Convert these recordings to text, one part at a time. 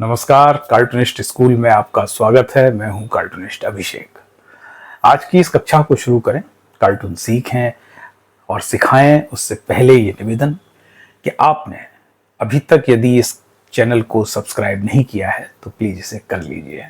नमस्कार, cartoonist school में आपका स्वागत है। मैं हूं कार्टूनिस्ट अभिषेक। आज की इस कक्षा को शुरू करें, कार्टून सीखें और सिखाएं उससे पहले ये निवेदन कि आपने अभी तक यदि इस चैनल को सब्सक्राइब नहीं किया है तो प्लीज इसे कर लीजिए।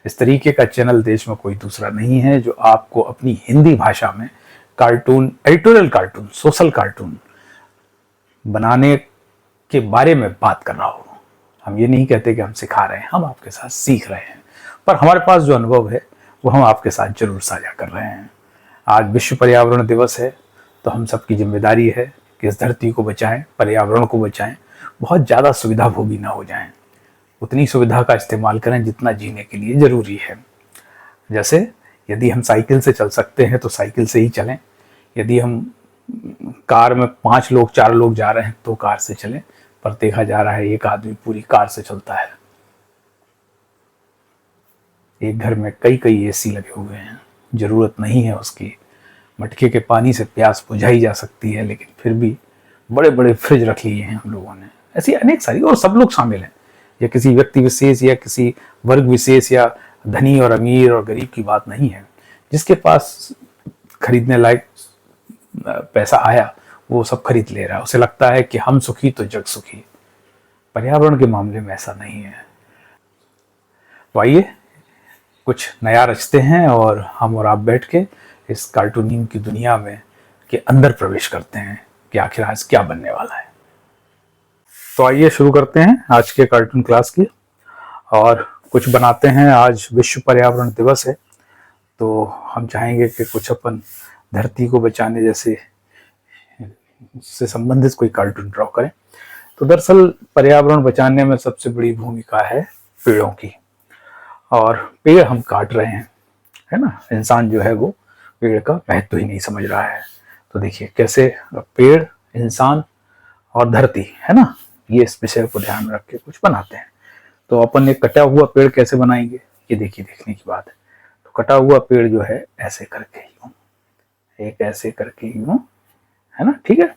इस तरीके का चैनल देश में कोई दूसरा नहीं है जो आपको अपनी हिंदी भाषा में cartoon, editorial cartoon, social cartoon बनाने के बारे में बात कर रहा हो। हम ये नहीं कहते कि हम सिखा रहे हैं, हम आपके साथ सीख रहे हैं, पर हमारे पास जो अनुभव है वो हम आपके साथ जरूर साझा कर रहे हैं। आज विश्व पर्यावरण दिवस है, तो हम सबकी जिम्मेदारी है कि इस धरती को बचाएं, पर्यावरण को बचाएं, बहुत ज़्यादा सुविधा भोगी ना हो जाएं। उतनी सुविधा का इस्तेमाल करें जितना जीने के लिए ज़रूरी है। जैसे यदि हम साइकिल से चल सकते हैं तो साइकिल से ही चलें। यदि हम कार में 5 लोग 4 लोग जा रहे हैं तो कार से चलें, पर देखा जा रहा है एक आदमी पूरी कार से चलता है। एक घर में कई कई एसी लगे हुए हैं, जरूरत नहीं है उसकी। मटके के पानी से प्यास बुझाई जा सकती है, लेकिन फिर भी बड़े बड़े फ्रिज रख लिए हैं हम लोगों ने। ऐसी अनेक सारी, और सब लोग शामिल हैं। यह किसी व्यक्ति विशेष या किसी वर्ग विशेष या धनी और अमीर और गरीब की बात नहीं है। जिसके पास खरीदने लायक पैसा आया वो सब खरीद ले रहा है। उसे लगता है कि हम सुखी तो जग सुखी। पर्यावरण के मामले में ऐसा नहीं है। तो आइए कुछ नया रचते हैं और हम और आप बैठ के इस कार्टूनिंग की दुनिया में के अंदर प्रवेश करते हैं कि आखिर आज क्या बनने वाला है। तो आइए शुरू करते हैं आज के कार्टून क्लास की और कुछ बनाते हैं। आज विश्व पर्यावरण दिवस है, तो हम चाहेंगे कि कुछ अपन धरती को बचाने जैसे से संबंधित कोई कार्टून ड्रॉ करें। तो दरअसल पर्यावरण बचाने में सबसे बड़ी भूमिका है पेड़ों की, और पेड़ हम काट रहे हैं, है ना। इंसान जो है वो पेड़ का महत्व ही नहीं समझ रहा है। तो देखिए कैसे पेड़, इंसान और धरती, है ना, ये इस विषय को ध्यान में रख के कुछ बनाते हैं। तो अपन एक कटा हुआ पेड़ कैसे बनाएंगे, ये देखिए देखने की बात है। तो कटा हुआ पेड़ जो है ऐसे करके यूं, एक ऐसे करके यूं, है ना, ठीक है,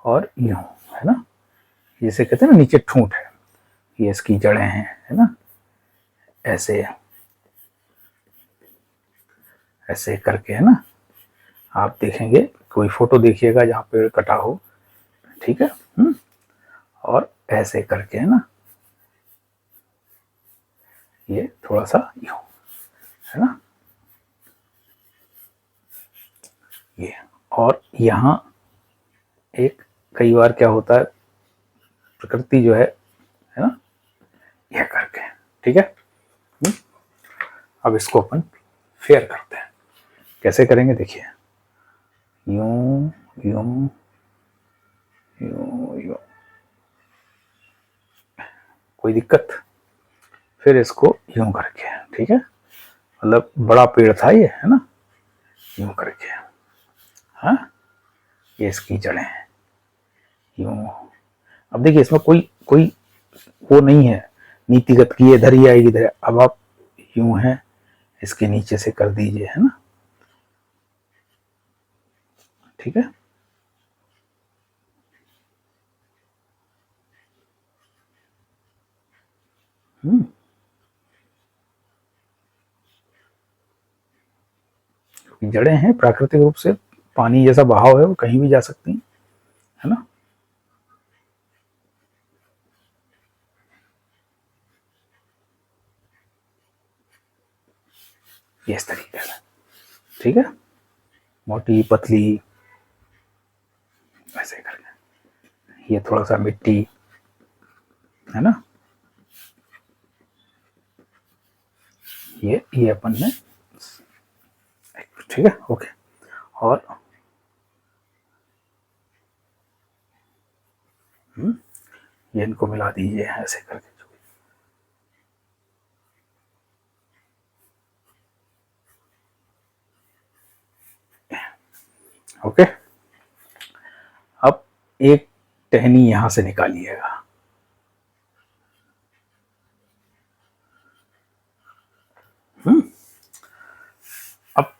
और यूं, है ना, जिसे कहते हैं ना नीचे ठूंठ है, ये इसकी जड़ें हैं, है ना। ऐसे ऐसे करके, है ना। आप देखेंगे, कोई फोटो देखिएगा जहां पेड़ कटा हो, ठीक है। और ऐसे करके, है ना, ये थोड़ा सा यूं, है ना, ये। और यहाँ एक, कई बार क्या होता है, प्रकृति जो है ना, यह करके, ठीक है। अब इसको अपन फेयर करते हैं। कैसे करेंगे देखिए, यूं यूं यूं यूं, कोई दिक्कत। फिर इसको यूं करके, ठीक है, मतलब बड़ा पेड़ था ये, है ना, यूं करके, हाँ, ये इसकी जड़ें हैं, यूं। अब देखिए इसमें कोई कोई वो नहीं है नीतिगत की इधर ही आएगी इधर। अब आप यूं है, इसके नीचे से कर दीजिए, है ना, ठीक है। जड़ें हैं, प्राकृतिक रूप से पानी जैसा बहाव है, वो कहीं भी जा सकती हैं, है ना। ये इस तरीके से, ठीक है, मोटी पतली, ऐसे करके। ये थोड़ा सा मिट्टी, है ना, ये अपन ने, ठीक है, ओके। और ये इनको मिला दीजिए ऐसे करके, ओके। अब एक टहनी यहां से निकालिएगा, अब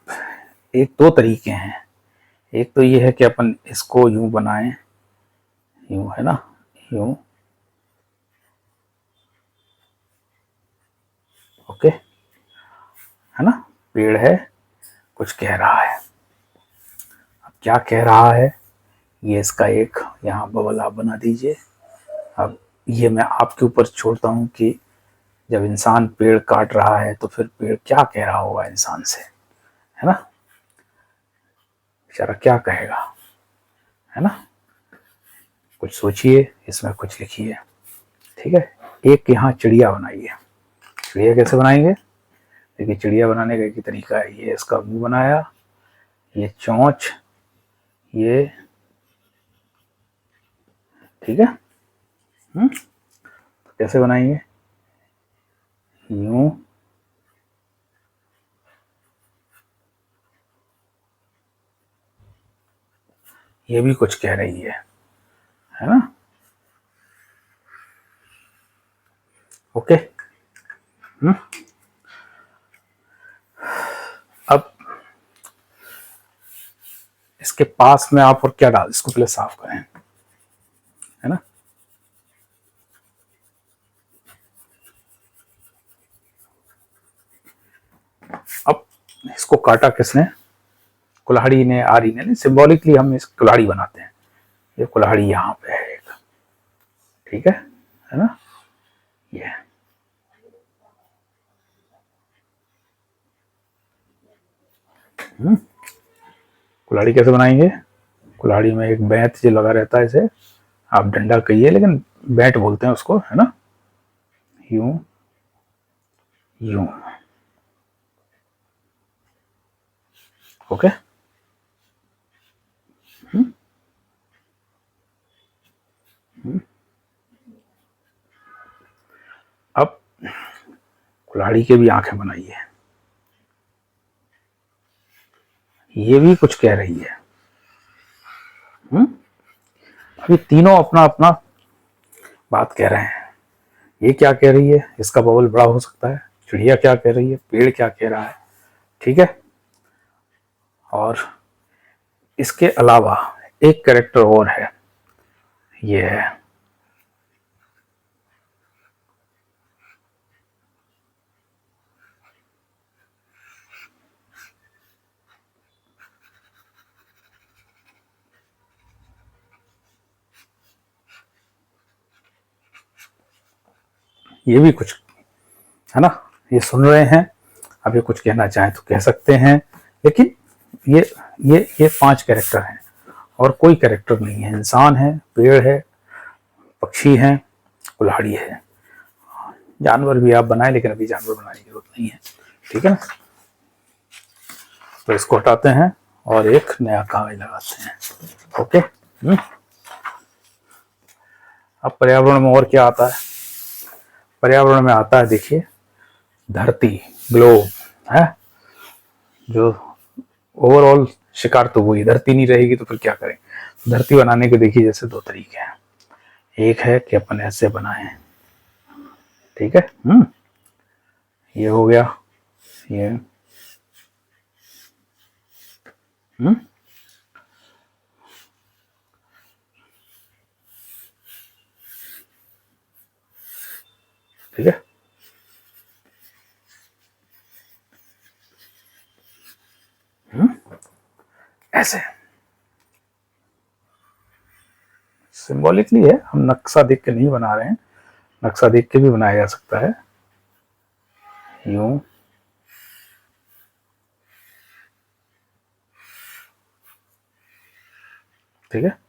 एक दो तरीके हैं। एक तो ये है कि अपन इसको यूं बनाएं, यूं, है ना, यूं, ओके, है ना। पेड़ है, कुछ कह रहा है। अब क्या कह रहा है, ये इसका एक यहाँ बबल आप बना दीजिए। अब ये मैं आपके ऊपर छोड़ता हूँ कि जब इंसान पेड़ काट रहा है तो फिर पेड़ क्या कह रहा होगा इंसान से, है ना। बेचारा क्या कहेगा, है ना। कुछ सोचिए, इसमें कुछ लिखिए, ठीक है। एक यहाँ चिड़िया बनाइए। चिड़िया कैसे बनाएंगे, देखिए चिड़िया बनाने का एक ही तरीका है। ये इसका मुंह बनाया, ये चोंच, ये, ठीक है। तो कैसे बनाएंगे, यूं, ये भी कुछ कह रही है ना। ओके। अब इसके पास में आप और क्या डाल, इसको पहले साफ करें, है ना। अब इसको काटा किसने, कुल्हाड़ी ने, आरी ने नहीं, सिंबॉलिकली हम इस कुल्हाड़ी बनाते हैं। ये कुल्हाड़ी यहाँ पे है एक, ठीक है ना। ये कुल्हाड़ी कैसे बनाएंगे, कुल्हाड़ी में एक बैंत जो लगा रहता है, इसे आप डंडा कहिए लेकिन बैट बोलते हैं उसको, है ना। यूं, यूं, ओके। अब कुल्हाड़ी के भी आंखें बनाइए, ये भी कुछ कह रही है। अभी तीनों अपना अपना बात कह रहे हैं। ये क्या कह रही है, इसका बबल बड़ा हो सकता है। चिड़िया क्या कह रही है, पेड़ क्या कह रहा है, ठीक है। और इसके अलावा एक कैरेक्टर और है, ये है, ये भी कुछ, है ना। ये सुन रहे हैं, अब ये कुछ कहना चाहें तो कह सकते हैं, लेकिन ये ये 5 कैरेक्टर हैं और कोई कैरेक्टर नहीं है। इंसान है, पेड़ है, पक्षी है, कुल्हाड़ी है। जानवर भी आप बनाए, लेकिन अभी जानवर बनाने की जरूरत नहीं है, ठीक है ना। तो इसको हटाते हैं और एक नया कागज लगाते हैं, ओके। अब पर्यावरण में और क्या आता है, पर्यावरण में आता है, देखिए, धरती, ग्लोब, है जो ओवरऑल शिकार तो वही, धरती नहीं रहेगी तो फिर क्या करें। धरती बनाने के देखिए जैसे 2 तरीके हैं। एक है कि अपन ऐसे बनाएं, ठीक है। ये हो गया, ये, ठीक है। ऐसे सिंबॉलिकली है, हम नक्शा देख के नहीं बना रहे हैं, नक्शा देख के भी बनाया जा सकता है। यूं, ठीक है।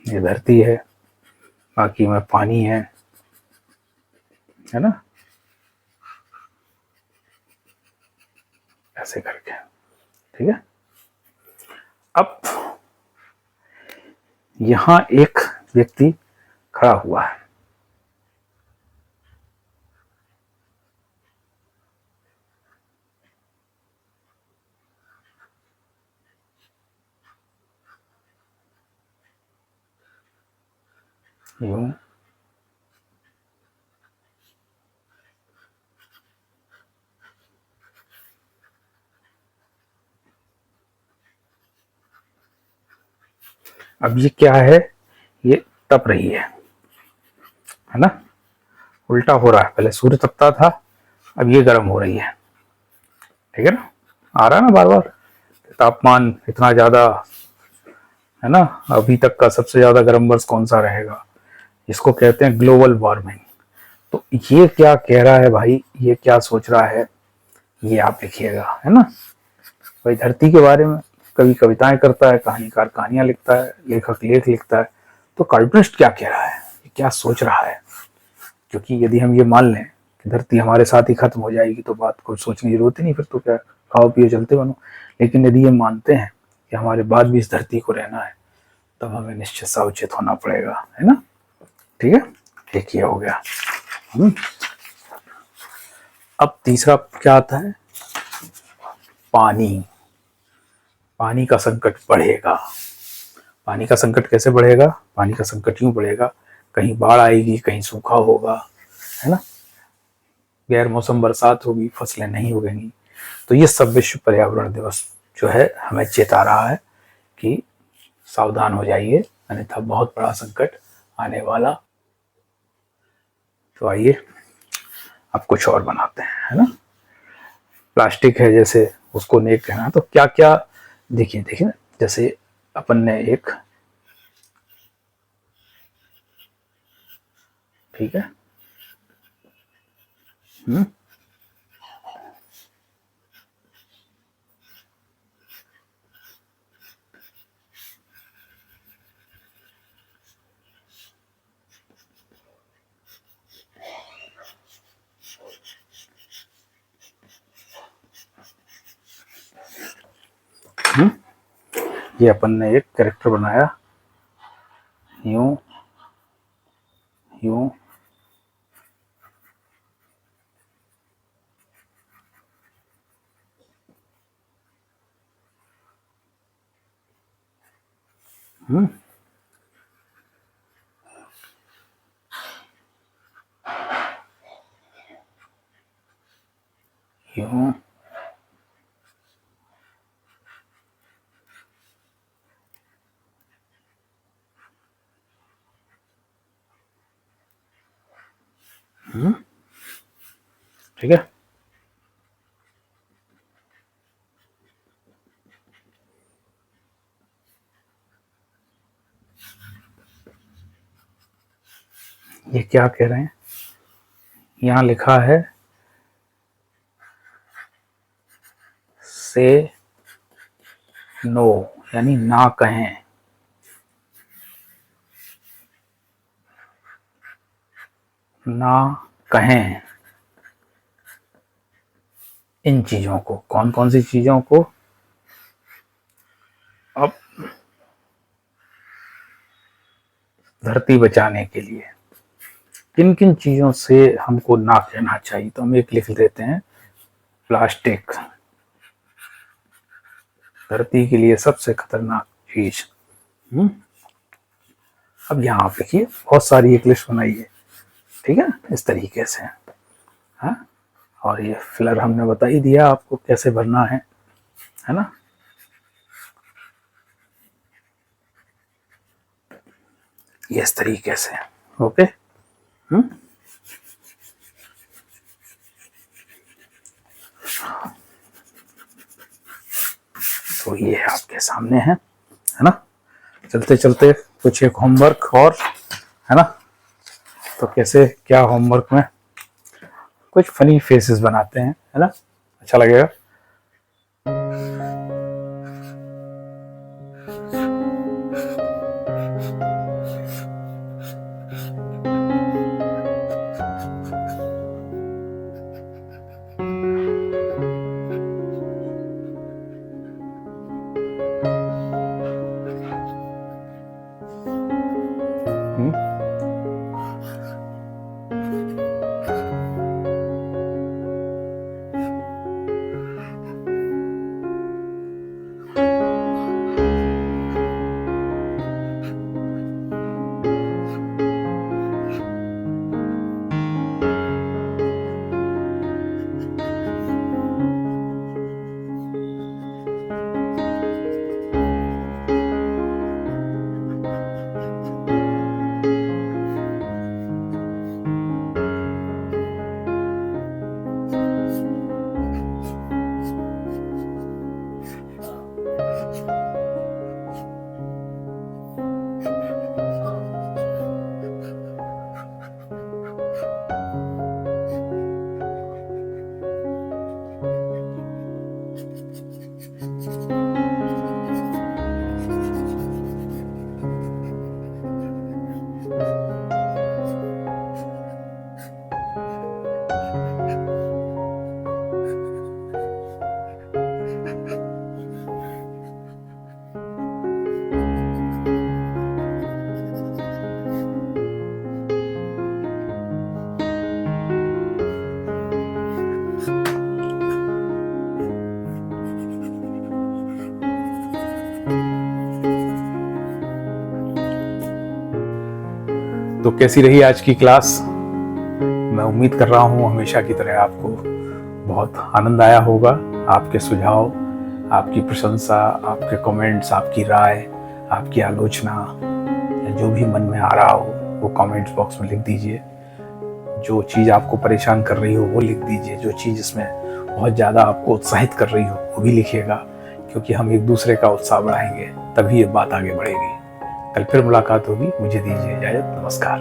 ये धरती है, बाकी में पानी है ना, ऐसे करके, ठीक है। अब यहां एक व्यक्ति खड़ा हुआ है, यूं, अब ये क्या है, ये तप रही है ना, उल्टा हो रहा है, पहले सूर्य तपता था, अब ये गर्म हो रही है, ठीक है ना, आ रहा है ना बार बार, तापमान इतना ज्यादा है ना। अभी तक का सबसे ज्यादा गर्म वर्ष कौन सा रहेगा, इसको कहते हैं ग्लोबल वार्मिंग। तो ये क्या कह रहा है भाई, ये क्या सोच रहा है, ये आप लिखिएगा, है ना। भाई धरती के बारे में कवि कविताएं करता है, कहानीकार कहानियां लिखता है, लेखक लेख लिखता है, तो कार्टूनिस्ट क्या कह रहा है, क्या सोच रहा है। क्योंकि यदि हम ये मान लें कि धरती हमारे साथ ही खत्म हो जाएगी तो बात को सोचने की जरूरत ही नहीं, फिर तो क्या, खाओ पियो चलते बनो। लेकिन यदि ये मानते हैं कि हमारे बाद भी इस धरती को रहना है, तब हमें निश्चित सावचेत होना पड़ेगा, है ना। ठीक है, एक ये हो गया। अब तीसरा क्या आता है, पानी। पानी का संकट बढ़ेगा। पानी का संकट कैसे बढ़ेगा, पानी का संकट यूं बढ़ेगा, कहीं बाढ़ आएगी, कहीं सूखा होगा, है ना, गैर मौसम बरसात होगी, फसलें नहीं उगेंगी। तो ये सब विश्व पर्यावरण दिवस जो है हमें चेता रहा है कि सावधान हो जाइए, अन्यथा बहुत बड़ा संकट आने वाला। तो आइए अब कुछ और बनाते हैं, है ना। प्लास्टिक है जैसे, उसको नेक कहना, तो क्या क्या, देखिए देखिए, जैसे अपन ने एक, ठीक है, हम्म, ये अपन ने एक कैरेक्टर बनाया, यूं यूं, यूं, ठीक है। ये क्या कह रहे हैं, यहाँ लिखा है से नो, यानी ना कहें, ना कहें इन चीजों को। कौन कौन सी चीजों को, अब धरती बचाने के लिए किन किन चीजों से हमको ना कहना चाहिए, तो हम एक लिख देते हैं, प्लास्टिक धरती के लिए सबसे खतरनाक चीज। अब यहाँ आप लिखिए, बहुत सारी एक लिस्ट बनाइए, ठीक है, इस तरीके से। हाँ, और ये फिलर हमने बता ही दिया आपको कैसे भरना है ना। ये इस तरीके से, ओके। तो ये आपके सामने है ना। चलते चलते कुछ एक होमवर्क और, है ना। तो कैसे, क्या होमवर्क में कुछ फनी फेसेस बनाते हैं, है ना, अच्छा लगेगा। कैसी रही आज की क्लास? मैं उम्मीद कर रहा हूँ हमेशा की तरह आपको बहुत आनंद आया होगा। आपके सुझाव, आपकी प्रशंसा, आपके कमेंट्स, आपकी राय, आपकी आलोचना या जो भी मन में आ रहा हो वो कमेंट्स बॉक्स में लिख दीजिए। जो चीज़ आपको परेशान कर रही हो वो लिख दीजिए। जो चीज़ इसमें बहुत ज़्यादा आपको उत्साहित कर रही हो वो भी लिखिएगा, क्योंकि हम एक दूसरे का उत्साह बढ़ाएंगे तभी ये बात आगे बढ़ेगी। कल फिर मुलाकात होगी। मुझे दीजिए इजाज़त। नमस्कार।